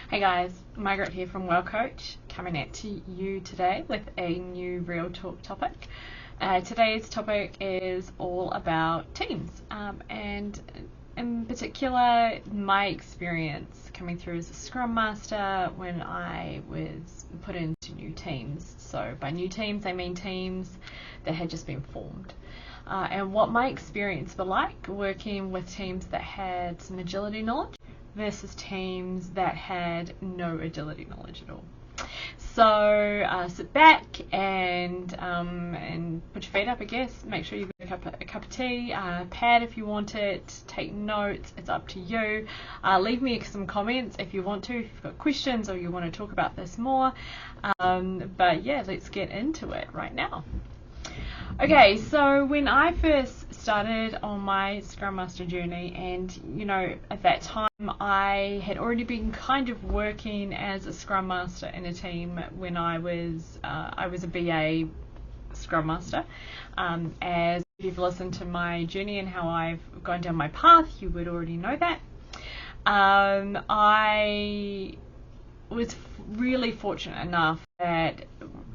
Hey guys, Margaret here from Well Coach, coming at to you today with a new Real Talk topic. Today's topic is all about teams, and in particular my experience coming through as a Scrum Master when I was put into new teams. So by new teams I mean teams that had just been formed. And what my experience was like working with teams that had some agility knowledge versus teams that had no agility knowledge at all. So sit back and put your feet up, I guess. Make sure you've got a cup of tea, a pad if you want it. Take notes. It's up to you. Leave me some comments if you want to, if you've got questions or you want to talk about this more. But yeah, let's get into it right now. Okay, so when I first started on my Scrum Master journey, and at that time I had already been kind of working as a Scrum Master in a team when I was a BA Scrum Master. As you've listened to my journey and how I've gone down my path, you would already know that. I was really fortunate enough that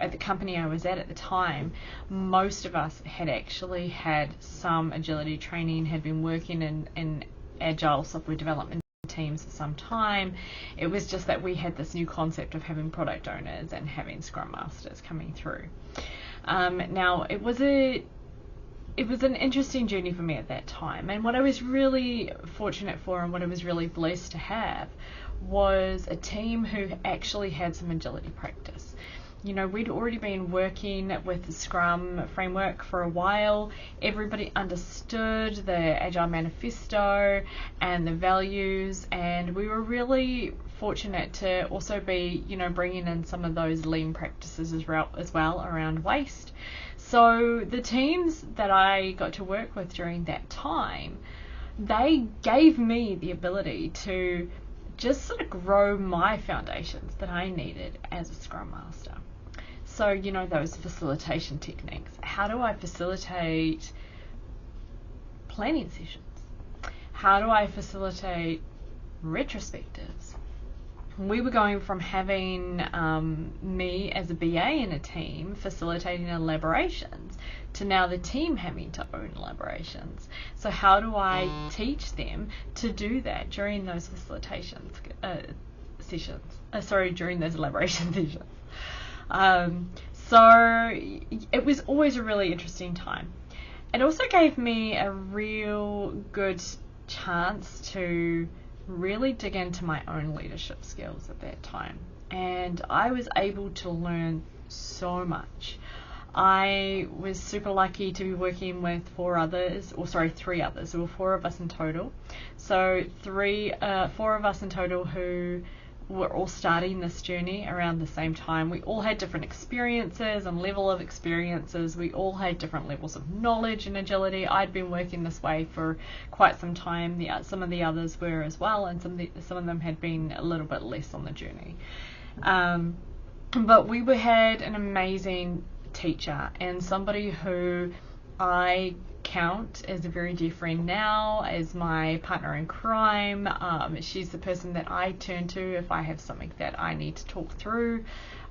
at the company I was at the time, most of us had actually had some agility training, had been working in agile software development teams for some time. It was just that we had this new concept of having product owners and having Scrum Masters coming through. Now it was an interesting journey for me at that time, and what I was really fortunate for and what I was really blessed to have was a team who actually had some agility practice. We'd already been working with the Scrum framework for a while. Everybody understood the Agile Manifesto and the values, and we were really fortunate to also be, bringing in some of those lean practices as well around waste. So the teams that I got to work with during that time, they gave me the ability to just sort of grow my foundations that I needed as a Scrum Master. So, those facilitation techniques. How do I facilitate planning sessions? How do I facilitate retrospectives? We were going from having me as a BA in a team facilitating elaborations to now the team having to own elaborations. So how do I teach them to do that during those facilitation sessions? During those elaboration sessions. So it was always a really interesting time. It also gave me a real good chance to really dig into my own leadership skills at that time, and I was able to learn so much. I was super lucky to be working with three others. There were four of us in total. So four of us in total who were all starting this journey around the same time. We all had different experiences and level of experiences. We all had different levels of knowledge and agility. I'd been working this way for quite some time. Some of the others were as well, and some of them had been a little bit less on the journey. But we had an amazing teacher, and somebody who I count as a very dear friend now, as my partner in crime. She's the person that I turn to if I have something that I need to talk through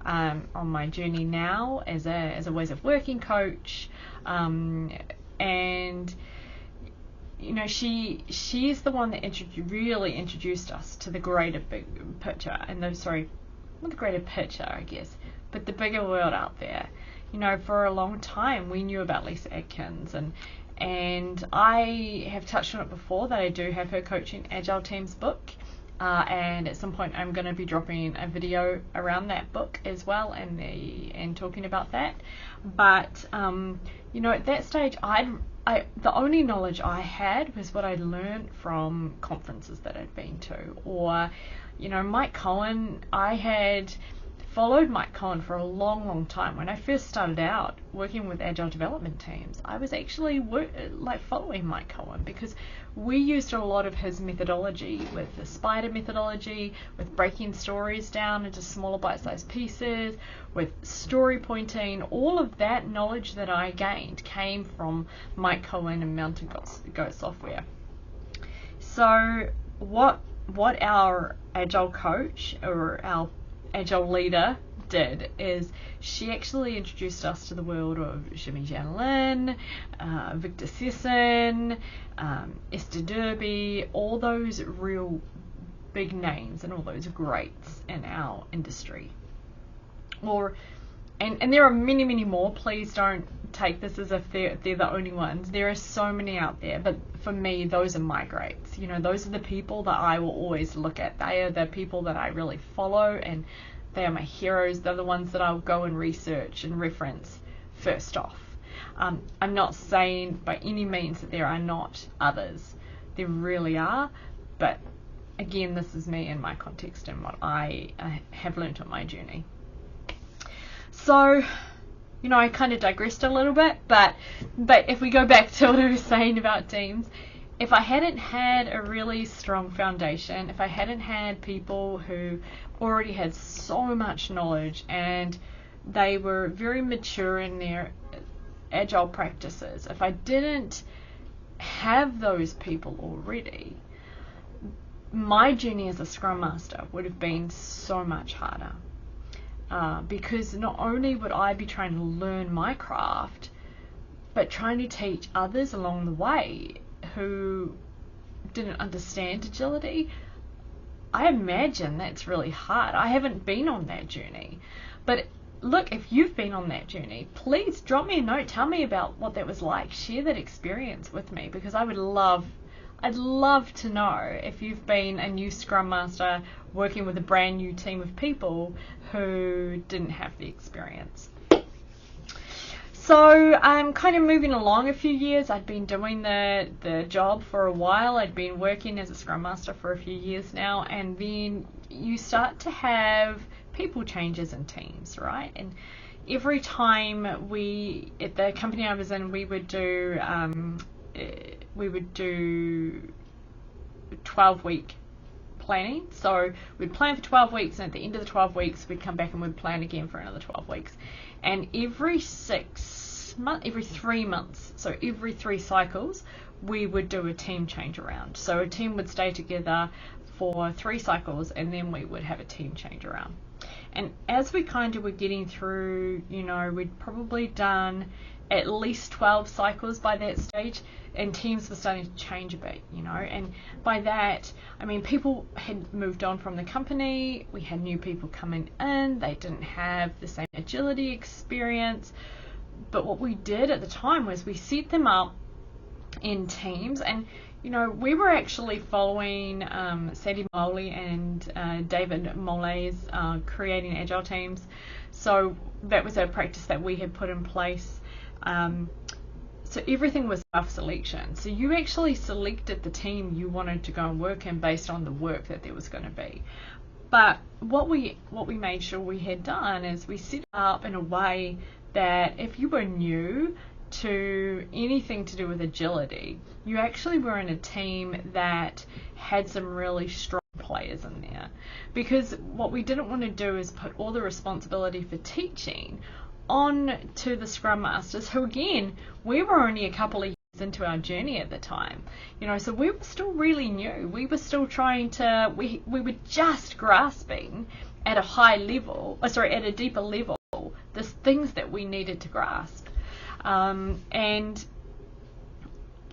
on my journey now as a ways of working coach. And she is the one that really introduced us to the greater big picture, and not the greater picture, I guess, but the bigger world out there. For a long time we knew about Lisa Atkins, and I have touched on it before that I do have her Coaching Agile Teams book, and at some point I'm going to be dropping a video around that book as well and talking about that. But at that stage the only knowledge I had was what I'd learned from conferences that I'd been to, or Mike Cohen. I had followed Mike Cohen for a long time. When I first started out working with agile development teams, I was actually following Mike Cohen because we used a lot of his methodology with the spider methodology, with breaking stories down into smaller bite-sized pieces, with story pointing. All of that knowledge that I gained came from Mike Cohen and Mountain Goat Software. So what what our agile coach or our agile leader did is she actually introduced us to the world of Jimmy Janelin, Victor Sisson, Esther Derby, all those real big names and all those greats in our industry. And there are many, many more. Please don't take this as if they're the only ones. There are so many out there, but for me, those are my greats. You know, those are the people that I will always look at. They are the people that I really follow, and they are my heroes. They're the ones that I'll go and research and reference first off. I'm not saying by any means that there are not others. There really are, but again, this is me and my context and what I have learnt on my journey. So, you know, I kind of digressed a little bit, but if we go back to what I was saying about teams, if I hadn't had a really strong foundation, if I hadn't had people who already had so much knowledge and they were very mature in their agile practices, if I didn't have those people already, my journey as a Scrum Master would have been so much harder. Because not only would I be trying to learn my craft, but trying to teach others along the way who didn't understand agility. I imagine that's really hard. I haven't been on that journey. But look, if you've been on that journey, please drop me a note. Tell me about what that was like. Share that experience with me, because I'd love to know if you've been a new Scrum Master working with a brand new team of people who didn't have the experience. So I'm kind of moving along a few years. I'd been doing the job for a while. I'd been working as a Scrum Master for a few years now, and then you start to have people changes in teams, right? And every time at the company I was in, we would do 12-week planning. So we'd plan for 12 weeks, and at the end of the 12 weeks we'd come back and we'd plan again for another 12 weeks. And every 3 months, so every 3 cycles, we would do a team change around. So a team would stay together for 3 cycles, and then we would have a team change around. And as we kind of were getting through, you know, we'd probably done at least 12 cycles by that stage, and teams were starting to change a bit, you know. And by that, I mean, people had moved on from the company, we had new people coming in, they didn't have the same agility experience. But what we did at the time was we set them up in teams, and you know, we were actually following Sandy Moley and David Molley's creating agile teams. So that was a practice that we had put in place. So everything was self-selection. So you actually selected the team you wanted to go and work in based on the work that there was going to be. But what we made sure we had done is we set it up in a way that if you were new to anything to do with agility, you actually were in a team that had some really strong players in there. Because what we didn't want to do is put all the responsibility for teaching on to the Scrum Masters, who again, we were only a couple of years into our journey at the time, you know, so we were still really new. We were still trying to, we were just grasping at a high level, at a deeper level, the things that we needed to grasp. And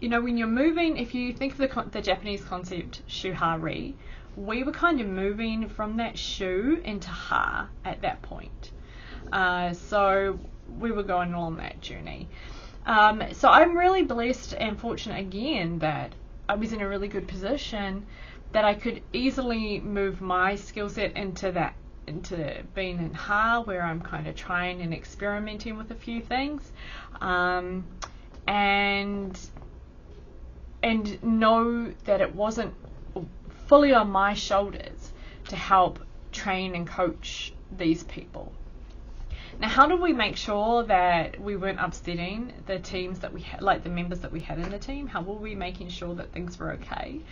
you know, when you're moving, if you think of the Japanese concept shuhari, we were kind of moving from that shu into ha at that point. So we were going along that journey. So I'm really blessed and fortunate again that I was in a really good position that I could easily move my skill set into being in ha, where I'm kind of trying and experimenting with a few things, and know that it wasn't fully on my shoulders to help train and coach these people. Now, how did we make sure that we weren't upsetting the teams that we had, like the members that we had in the team? How were we making sure that things were okay?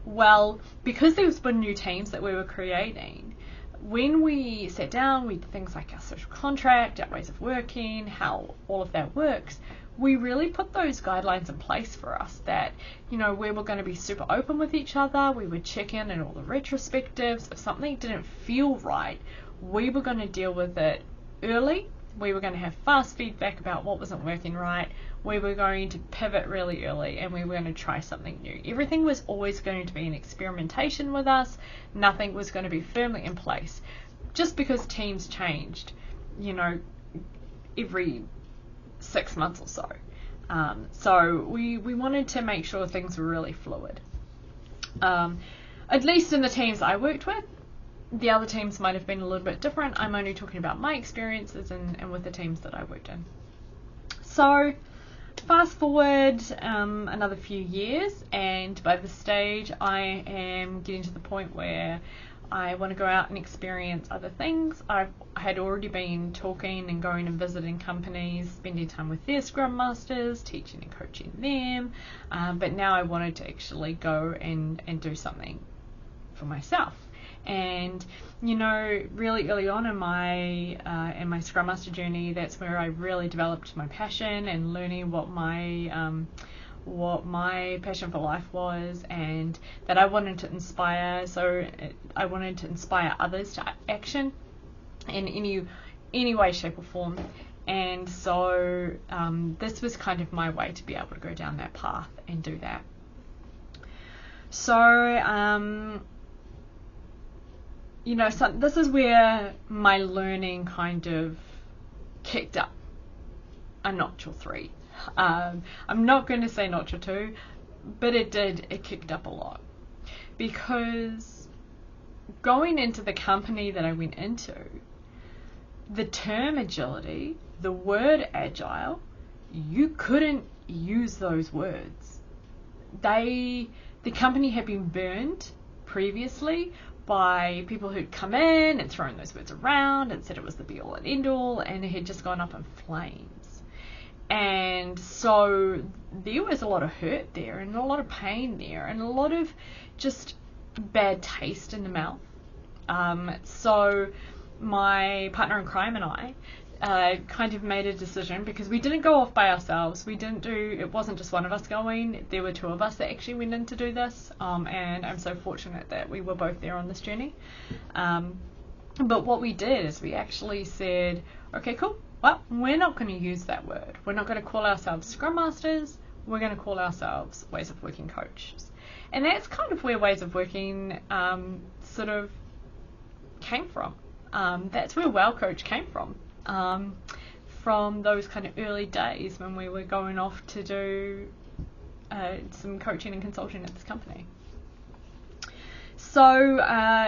Well, because these were new teams that we were creating, when we sat down, we did things like our social contract, our ways of working, how all of that works. we really put those guidelines in place for us that, we were going to be super open with each other. We would check in all the retrospectives. If something didn't feel right, we were going to deal with it early. We were going to have fast feedback about what wasn't working right. We were going to pivot really early, and we were going to try something new. Everything was always going to be an experimentation with us. Nothing was going to be firmly in place. Just because teams changed, every 6 months or so. So we wanted to make sure things were really fluid. At least in the teams I worked with. The other teams might have been a little bit different. I'm only talking about my experiences and with the teams that I worked in. So fast forward another few years, and by this stage I am getting to the point where I want to go out and experience other things. I had already been talking and going and visiting companies, spending time with their Scrum Masters, teaching and coaching them, but now I wanted to actually go and do something for myself. And really early on in my Scrum Master journey, that's where I really developed my passion and learning what my passion for life was, and that I wanted to inspire. So I wanted to inspire others to action in any way, shape or form. And so this was kind of my way to be able to go down that path and do that. So so this is where my learning kind of kicked up a notch or three. I'm not going to say notch or two, but it kicked up a lot, because going into the company that I went into, the term agility, the word agile, you couldn't use those words. The company had been burned previously by people who'd come in and thrown those words around and said it was the be all and end all, and it had just gone up in flames. And so there was a lot of hurt there, and a lot of pain there, and a lot of just bad taste in the mouth. So my partner in crime and I kind of made a decision, because we didn't go off by ourselves. It wasn't just one of us going. There were two of us that actually went in to do this, and I'm so fortunate that we were both there on this journey. But what we did is we actually said, okay, cool, well, we're not going to use that word. We're not going to call ourselves Scrum Masters. We're going to call ourselves Ways of Working coaches. And that's kind of where Ways of Working sort of came from. That's where Well Coach came from those kind of early days when we were going off to do some coaching and consulting at this company. So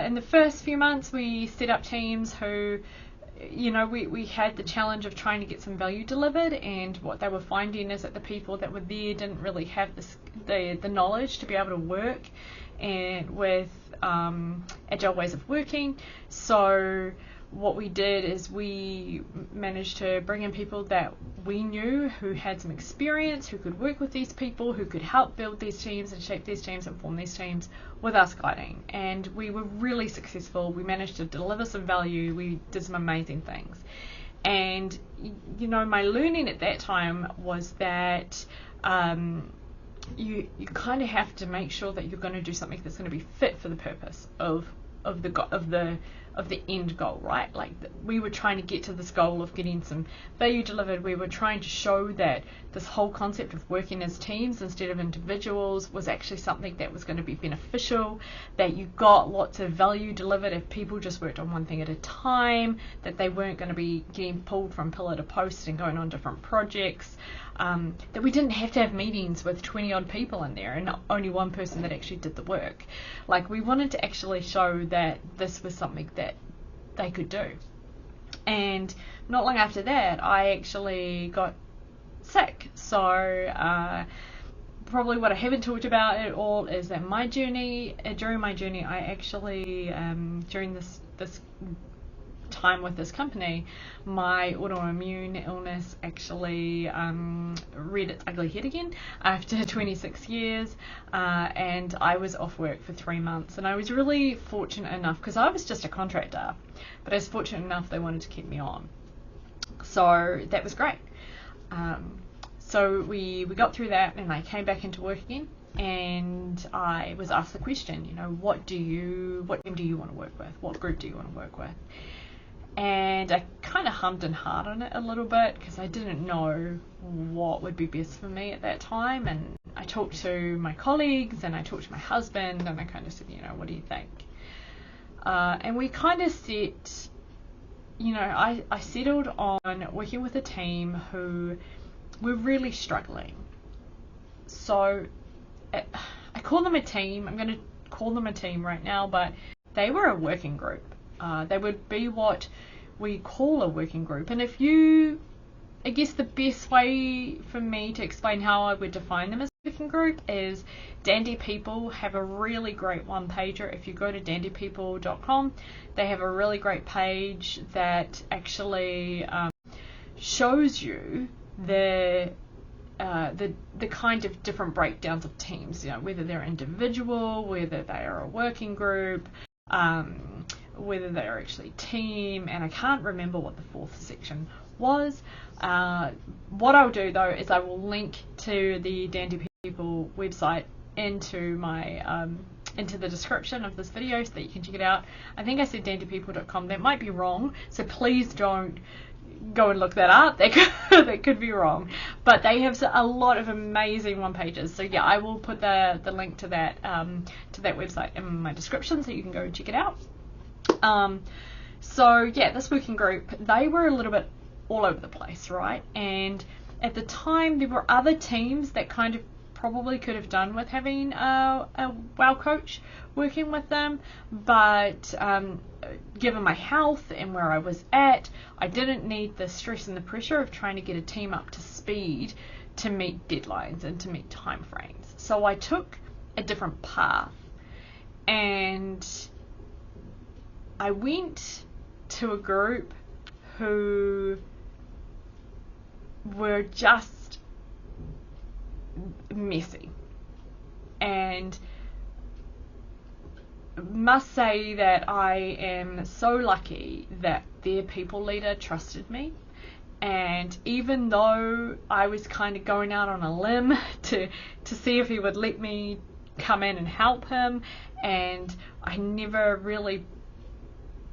in the first few months, we set up teams who, we had the challenge of trying to get some value delivered, and what they were finding is that the people that were there didn't really have the knowledge to be able to work and with agile ways of working. So what we did is we managed to bring in people that we knew who had some experience, who could work with these people, who could help build these teams and shape these teams and form these teams with us guiding. And we were really successful. We managed to deliver some value. We did some amazing things. And, my learning at that time was that you kind of have to make sure that you're going to do something that's going to be fit for the purpose of the end goal, right? Like we were trying to get to this goal of getting some value delivered. We were trying to show that this whole concept of working as teams instead of individuals was actually something that was going to be beneficial, that you got lots of value delivered if people just worked on one thing at a time, that they weren't going to be getting pulled from pillar to post and going on different projects, that we didn't have to have meetings with 20 odd people in there and only one person that actually did the work. Like we wanted to actually show that this was something that they could do. And not long after that, I actually got sick. So probably what I haven't talked about at all is that during my journey, I actually, during this time with this company, my autoimmune illness actually reared its ugly head again after 26 years, and I was off work for 3 months. And I was really fortunate enough, because I was just a contractor, but I was fortunate enough they wanted to keep me on, so that was great. So we got through that, and I came back into work again, and I was asked the question, what team do you want to work with? What group do you want to work with? And I kind of hummed and hawed on it a little bit because I didn't know what would be best for me at that time. And I talked to my colleagues, and I talked to my husband, and I kind of said, what do you think? And we kind of set, I settled on working with a team who were really struggling. So I call them a team. I'm going to call them a team right now, but they were a working group. They would be what we call a working group. And I guess the best way for me to explain how I would define them as a working group is Dandy People have a really great one-pager. If you go to dandypeople.com, they have a really great page that actually shows you the kind of different breakdowns of teams, whether they're individual, whether they are a working group, whether they're actually team, and I can't remember what the fourth section was. What I'll do though is I will link to the Dandy People website into my into the description of this video so that you can check it out. I think I said dandypeople.com. That might be wrong, so please don't go and look that up. That could be wrong, but they have a lot of amazing one pages. So yeah, I will put the link to that website in my description so you can go and check it out. So yeah, this working group, they were a little bit all over the place, right? And at the time there were other teams that kind of probably could have done with having a WOW coach working with them, but given my health and where I was at, I didn't need the stress and the pressure of trying to get a team up to speed to meet deadlines and to meet time frames. So I took a different path, and I went to a group who were just messy, and must say that I am so lucky that their people leader trusted me. And even though I was kind of going out on a limb to see if he would let me come in and help him, and I never really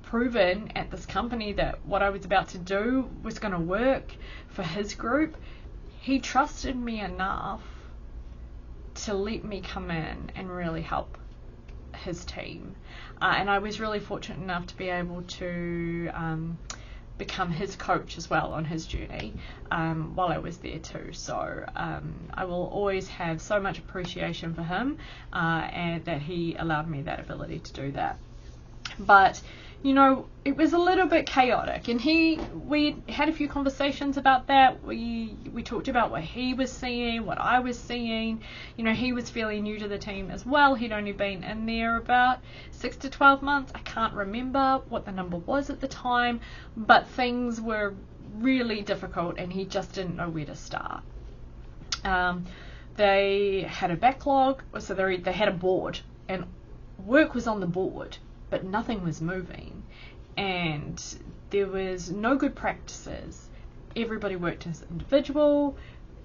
proven at this company that what I was about to do was going to work for his group, he trusted me enough to let me come in and really help his team. And I was really fortunate enough to be able to become his coach as well on his journey while I was there too. So I will always have so much appreciation for him, and that he allowed me that ability to do that. But it was a little bit chaotic, and we had a few conversations about that. We talked about what he was seeing, what I was seeing. He was fairly new to the team as well. He'd only been in there about 6 to 12 months. I can't remember what the number was at the time, but things were really difficult, and he just didn't know where to start. They had a backlog, so they had a board, and work was on the board, but nothing was moving, and there was no good practices. Everybody worked as an individual.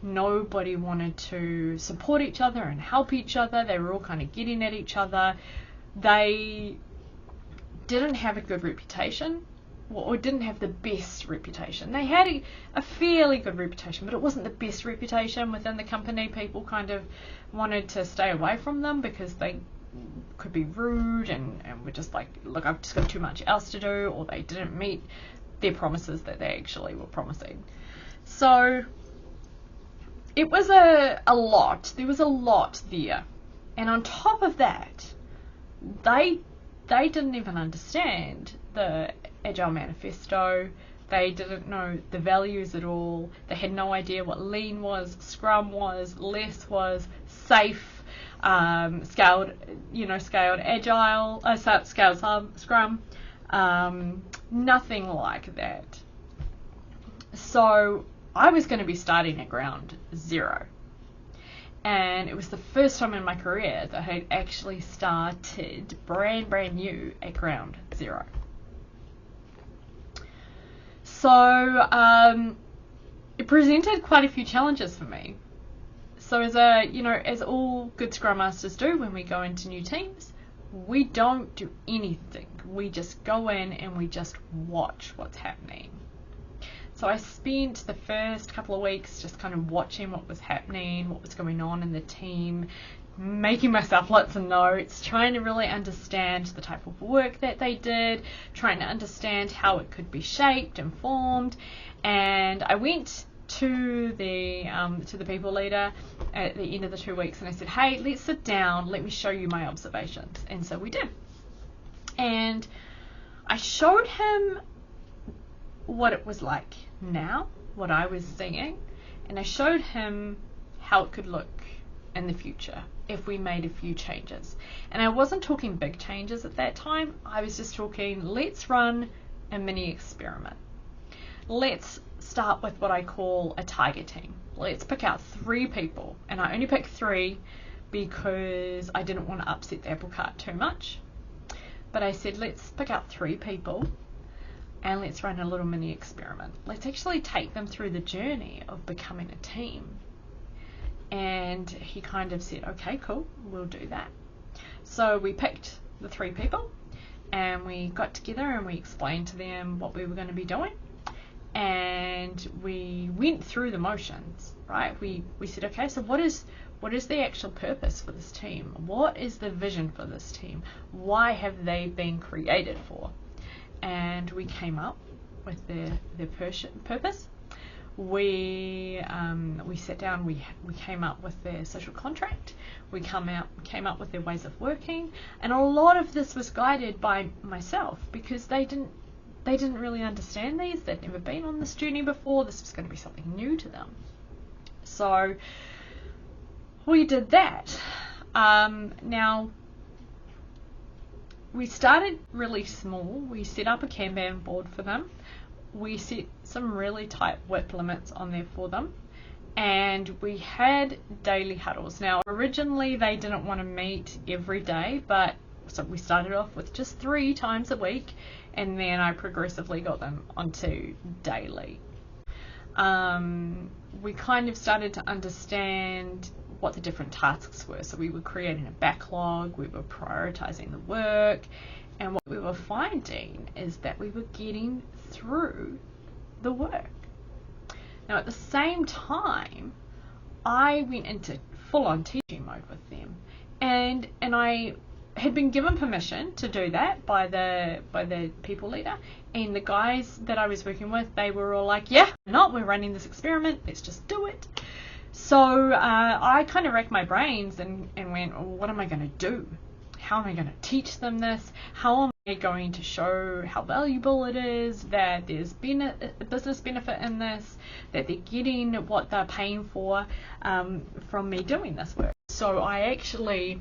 Nobody wanted to support each other and help each other. They were all kind of getting at each other. They didn't have a good reputation, or didn't have the best reputation. They had a fairly good reputation, but it wasn't the best reputation within the company. People kind of wanted to stay away from them because they could be rude and were just like, look, I've just got too much else to do, or they didn't meet their promises that they actually were promising. So it was a lot. There was a lot there. And on top of that, they didn't even understand the Agile Manifesto. They didn't know the values at all. They had no idea what Lean was, Scrum was, Less was, Safe, scaled Agile, scaled Scrum, nothing like that. So I was going to be starting at ground zero, and it was the first time in my career that I had actually started brand new at ground zero. So it presented quite a few challenges for me. So as all good Scrum Masters do when we go into new teams, we don't do anything. We just go in and we just watch what's happening. So I spent the first couple of weeks just kind of watching what was happening, what was going on in the team, making myself lots of notes, trying to really understand the type of work that they did, trying to understand how it could be shaped and formed. And I went to the people leader at the end of the 2 weeks and I said, hey, let's sit down, let me show you my observations. And so we did. And I showed him what it was like now, what I was seeing, and I showed him how it could look in the future if we made a few changes. And I wasn't talking big changes at that time. I was just talking, let's run a mini experiment. Let's start with what I call a tiger team. Let's pick out 3 people, and I only picked 3 because I didn't want to upset the apple cart too much. But I said, let's pick out 3 people and let's run a little mini experiment. Let's actually take them through the journey of becoming a team. And he kind of said, okay, cool, we'll do that. So we picked the 3 people and we got together and we explained to them what we were going to be doing. And we went through the motions, right? We said, okay, so what is the actual purpose for this team? What is the vision for this team? Why have they been created for? And we came up with their purpose. We sat down. We came up with their social contract. We came up with their ways of working, and a lot of this was guided by myself because they didn't really understand these. They'd never been on this journey before. This was going to be something new to them. So we did that. Now, we started really small. We set up a Kanban board for them. We set some really tight WIP limits on there for them. And we had daily huddles. Now, originally they didn't want to meet every day, but so we started off with just 3 times a week, and then I progressively got them onto daily. We kind of started to understand what the different tasks were. So we were creating a backlog, we were prioritizing the work, and what we were finding is that we were getting through the work. Now at the same time, I went into full-on teaching mode with them, and I had been given permission to do that by the people leader, and the guys that I was working with, they were all like, yeah, we're running this experiment, let's just do it. So I kind of racked my brains and went, well, what am I going to do? How am I going to teach them this? How am I going to show how valuable it is, that there's been a business benefit in this, that they're getting what they're paying for from me doing this work? So I actually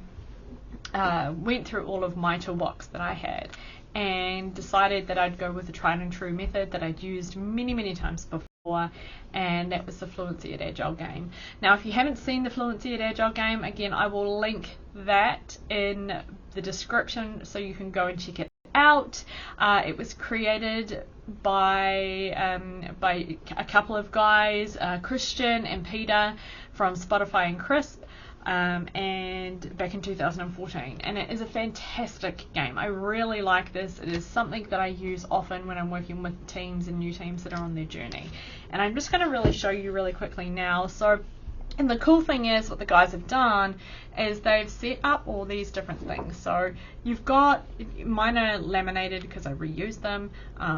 went through all of my toolbox that I had and decided that I'd go with a tried and true method that I'd used many times before, and that was the Fluency at Agile game. Now, if you haven't seen the Fluency at Agile game, again, I will link that in the description so you can go and check it out. It was created by a couple of guys, Christian and Peter from Spotify and Crisp. And back in 2014, and it is a fantastic game. I really like this. It is something that I use often when I'm working with teams and new teams that are on their journey, and I'm just going to really show you really quickly now. So, and the cool thing is what the guys have done is they've set up all these different things. So you've got, mine are laminated because I reuse them,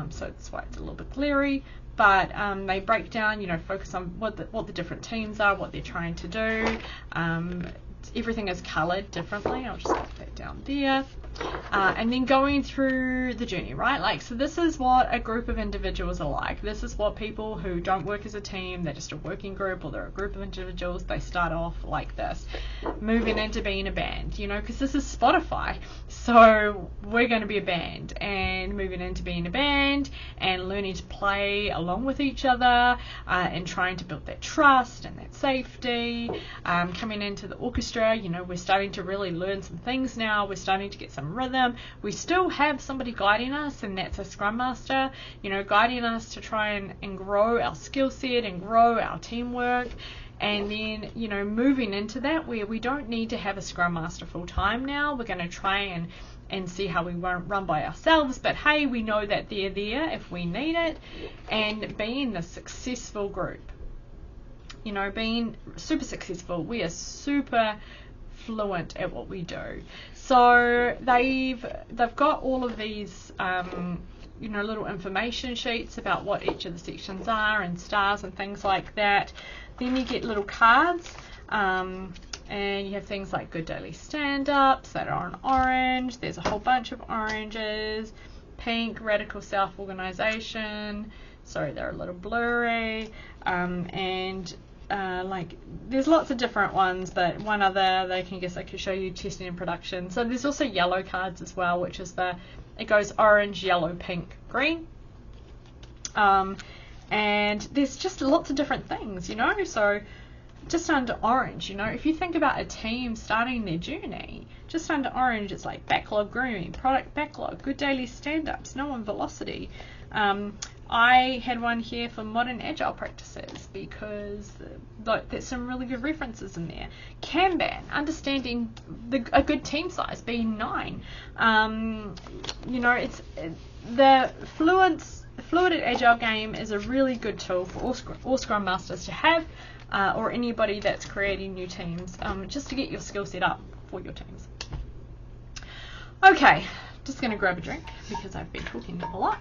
so that's why it's a little bit glary. But they break down, focus on what the different teams are, what they're trying to do. Everything is coloured differently. I'll just put that down there. And then going through the journey, right? So this is what a group of individuals are like. This is what people who don't work as a team, they're just a working group, or they're a group of individuals, they start off like this. Moving into being a band, because this is Spotify. So we're going to be a band, and moving into being a band and learning to play along with each other, and trying to build that trust and that safety. Coming into the orchestra, we're starting to really learn some things now. We're starting to get some some rhythm. We still have somebody guiding us, and that's a Scrum Master, guiding us to try and grow our skill set and grow our teamwork. And then, moving into that where we don't need to have a Scrum Master full time now. We're going to try and see how we won't run by ourselves, but hey, we know that they're there if we need it. And being the successful group, being super successful, we are super fluent at what we do. So they've got all of these little information sheets about what each of the sections are and stars and things like that. Then you get little cards, and you have things like good daily stand-ups that are on orange. There's a whole bunch of oranges. Pink, radical self-organization. Sorry, they're a little blurry. There's lots of different ones, but one other I could show you, testing and production. So there's also yellow cards as well, which is it goes orange, yellow, pink, green. And there's just lots of different things, so just under orange, if you think about a team starting their journey, just under orange it's like backlog grooming, product backlog, good daily stand-ups, no one velocity. I had one here for modern agile practices because there's some really good references in there. Kanban, understanding a good team size being 9. It's the Fluid at Agile game is a really good tool for all Scrum Masters to have, or anybody that's creating new teams, just to get your skill set up for your teams. Okay, just going to grab a drink because I've been talking a lot.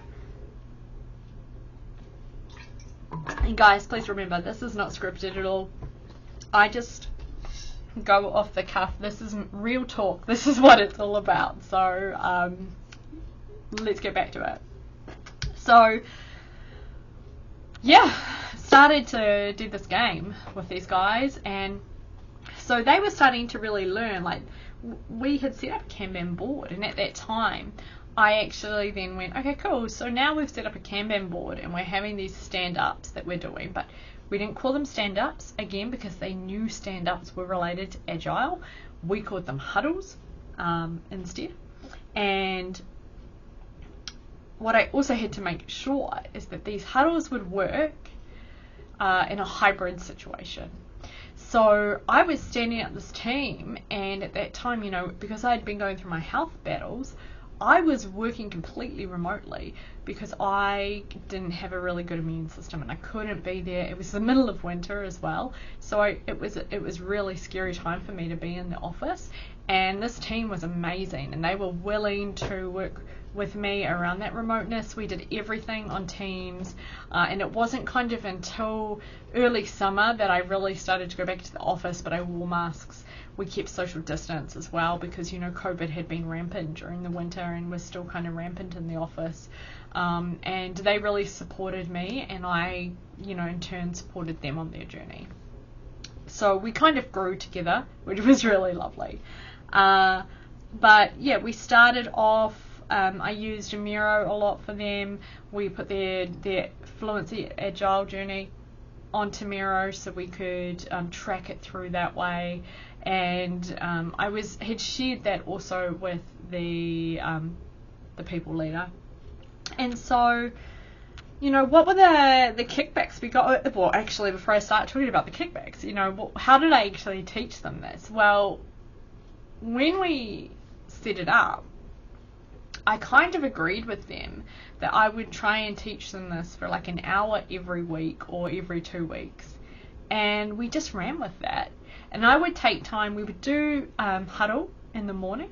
And guys, please remember, this is not scripted at all. I just go off the cuff. This isn't real talk. This is what it's all about. So let's get back to it. So yeah, started to do this game with these guys, and so they were starting to really learn. Like, we had set up a Kanban board, and at that time I actually then went, okay, cool, so now we've set up a Kanban board and we're having these stand-ups that we're doing, but we didn't call them stand-ups, again, because they knew stand-ups were related to Agile. We called them huddles instead. And what I also had to make sure is that these huddles would work in a hybrid situation. So I was standing up this team, and at that time, because I had been going through my health battles, I was working completely remotely because I didn't have a really good immune system and I couldn't be there. It was the middle of winter as well, so it was really scary time for me to be in the office. And this team was amazing, and they were willing to work with me around that remoteness. We did everything on Teams, and it wasn't kind of until early summer that I really started to go back to the office, but I wore masks. We kept social distance as well because, COVID had been rampant during the winter and was still kind of rampant in the office. And they really supported me, and I, in turn supported them on their journey. So we kind of grew together, which was really lovely. But yeah, we started off, I used Miro a lot for them. We put their Fluency Agile journey onto Miro so we could track it through that way. And I had shared that also with the people leader. And so, what were the kickbacks we got? Well, actually, before I start talking about the kickbacks, how did I actually teach them this? Well, when we set it up, I kind of agreed with them that I would try and teach them this for like an hour every week or every 2 weeks. And we just ran with that. And I would take time, we would do huddle in the morning,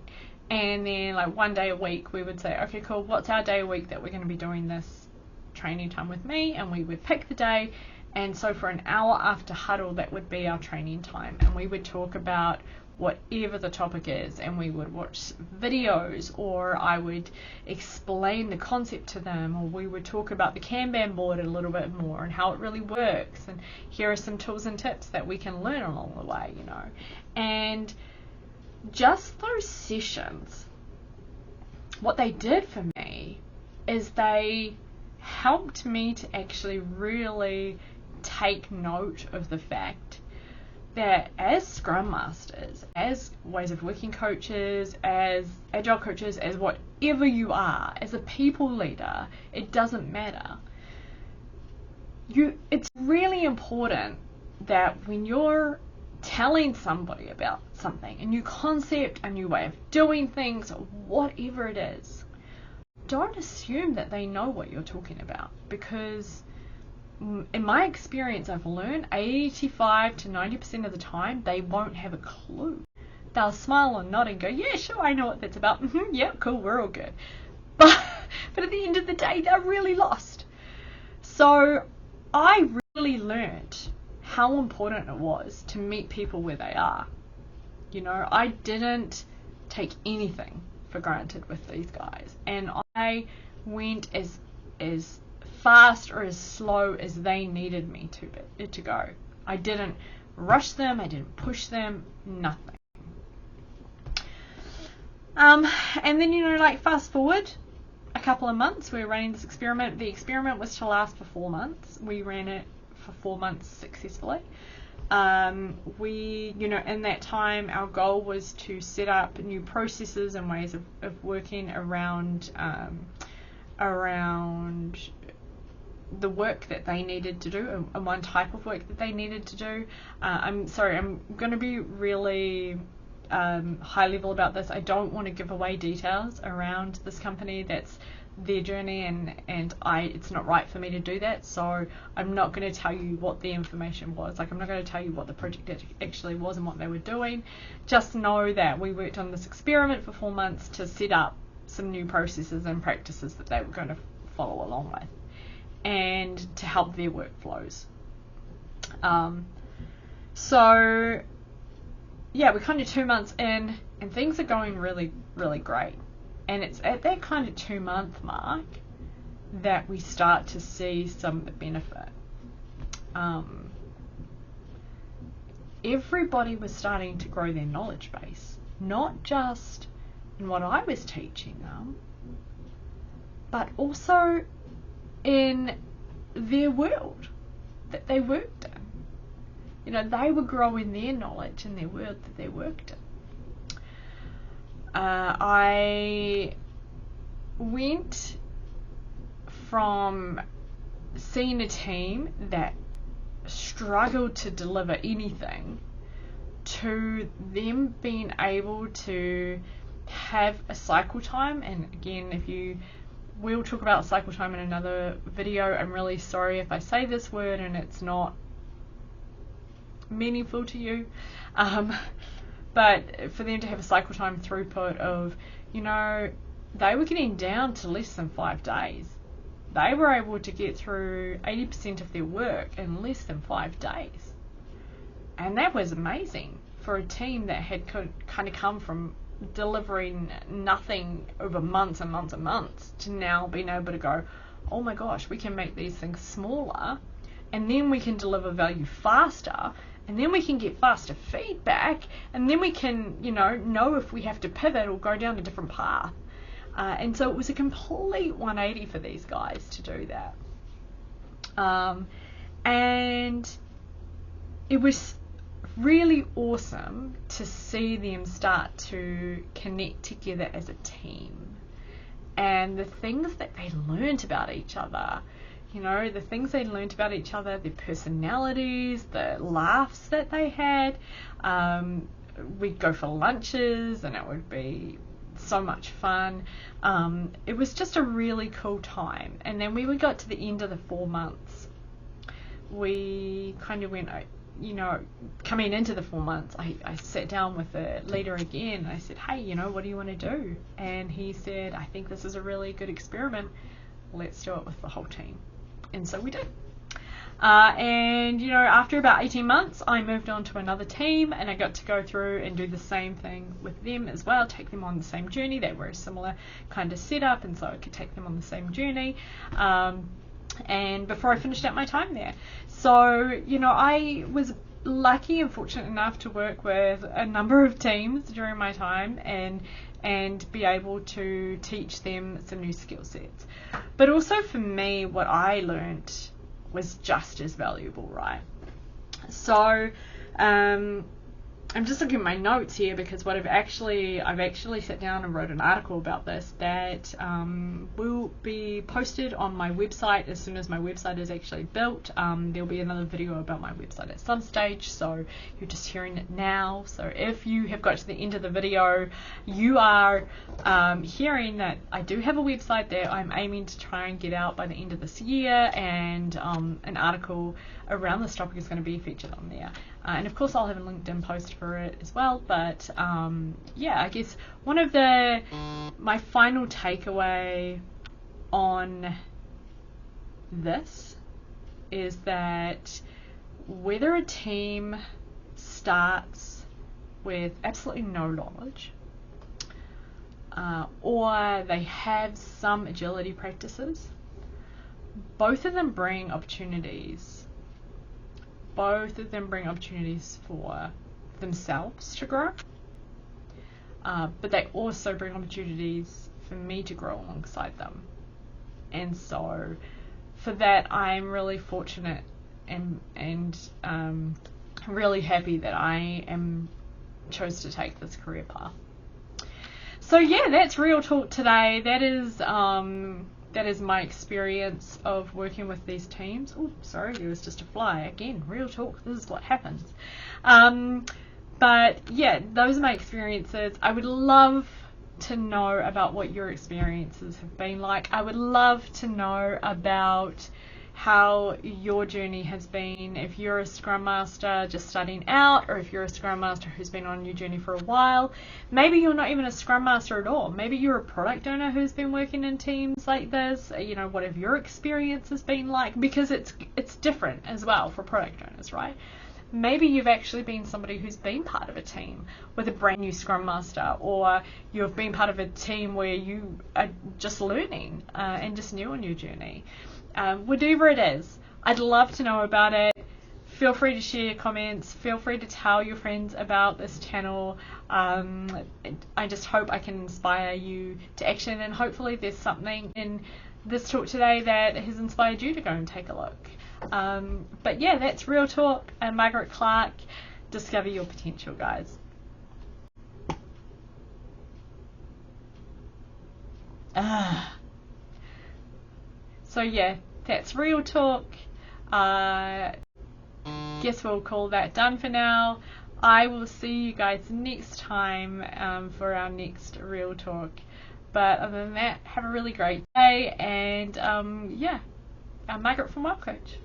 and then like one day a week we would say, okay, cool, what's our day a week that we're going to be doing this training time with me? And we would pick the day, and so for an hour after huddle, that would be our training time, and we would talk about whatever the topic is, and we would watch videos, or I would explain the concept to them, or we would talk about the Kanban board a little bit more and how it really works, and here are some tools and tips that we can learn along the way, And just those sessions, what they did for me is they helped me to actually really take note of the fact that as Scrum Masters, as ways of working coaches, as agile coaches, as whatever you are, as a people leader, it doesn't matter. It's really important that when you're telling somebody about something, a new concept, a new way of doing things, whatever it is, don't assume that they know what you're talking about, because in my experience, I've learned 85 to 90% of the time they won't have a clue. They'll smile and nod and go, yeah, sure, I know what that's about. Yeah, cool, we're all good. But at the end of the day, they're really lost. So I really learned how important it was to meet people where they are. I didn't take anything for granted with these guys, and I went as fast or as slow as they needed me to go. I didn't rush them, I didn't push them, nothing. And then fast forward a couple of months, we were running this experiment. The experiment was to last for 4 months. We ran it for 4 months successfully. In that time, our goal was to set up new processes and ways of working around the work that they needed to do, and one type of work that they needed to do. I'm going to be really high level about this. I don't want to give away details around this company. That's their journey, and it's not right for me to do that, so I'm not going to tell you what the information was. I'm not going to tell you what the project actually was and what they were doing. Just know that we worked on this experiment for 4 months to set up some new processes and practices that they were going to follow along with, and to help their workflows. We're kind of 2 months in, and things are going really, really great. And it's at that kind of 2 month mark that we start to see some of the benefit. Everybody was starting to grow their knowledge base, not just in what I was teaching them, but also in their world that they worked in. They were growing their knowledge in their world that they worked in. I went from seeing a team that struggled to deliver anything to them being able to have a cycle time. And again, we'll talk about cycle time in another video. I'm really sorry if I say this word and it's not meaningful to you. But for them to have a cycle time throughput of, they were getting down to less than 5 days. They were able to get through 80% of their work in less than 5 days. And that was amazing for a team that had kind of come from delivering nothing over months and months and months to now being able to go, oh my gosh, we can make these things smaller, and then we can deliver value faster, and then we can get faster feedback, and then we can, know if we have to pivot or go down a different path. And so it was a complete 180 for these guys to do that. And it was really awesome to see them start to connect together as a team. And the things that they learned about each other, the things they learned about each other, their personalities, the laughs that they had. We'd go for lunches and it would be so much fun. It was just a really cool time. And then when we got to the end of the 4 months, we kind of went, coming into the 4 months, I sat down with the leader again. I said, hey, what do you want to do? And he said, I think this is a really good experiment. Let's do it with the whole team. And so we did. And after about 18 months, I moved on to another team, and I got to go through and do the same thing with them as well, take them on the same journey. They were a similar kind of setup, and so I could take them on the same journey. And before I finished out my time there. So, I was lucky and fortunate enough to work with a number of teams during my time and be able to teach them some new skill sets. But also for me, what I learned was just as valuable, right? So I'm just looking at my notes here because what I've actually sat down and wrote an article about this that will be posted on my website as soon as my website is actually built. There'll be another video about my website at some stage, so you're just hearing it now. So if you have got to the end of the video, you are hearing that I do have a website that I'm aiming to try and get out by the end of this year, and an article around this topic is going to be featured on there. And of course I'll have a LinkedIn post for it as well, but yeah, I guess one of my final takeaway on this is that whether a team starts with absolutely no knowledge or they have some agility practices, both of them bring opportunities. Both of them bring opportunities for themselves to grow, but they also bring opportunities for me to grow alongside them. And so for that, I'm really fortunate and really happy that I chose to take this career path. So yeah, that's Real Talk today. That is my experience of working with these teams. Oh, sorry, there was just a fly. Again, real talk, this is what happens. But yeah, those are my experiences. I would love to know about what your experiences have been like. I would love to know about how your journey has been, if you're a Scrum Master just starting out, or if you're a Scrum Master who's been on your journey for a while. Maybe you're not even a Scrum Master at all. Maybe you're a product owner who's been working in teams like this. You know, what have your experience has been like? Because it's different as well for product owners, right? Maybe you've actually been somebody who's been part of a team with a brand new Scrum Master, or you've been part of a team where you are just learning and just new on your journey. Whatever it is, I'd love to know about it. Feel free to share your comments. Feel free to tell your friends about this channel. I just hope I can inspire you to action, and hopefully there's something in this talk today that has inspired you to go and take a look. But yeah, that's Real Talk. I'm Margaret Clark. Discover your potential, guys. So yeah, that's Real Talk. Guess we'll call that done for now. I will see you guys next time for our next Real Talk. But other than that, have a really great day, and yeah, I'm Margaret from Wild Coach.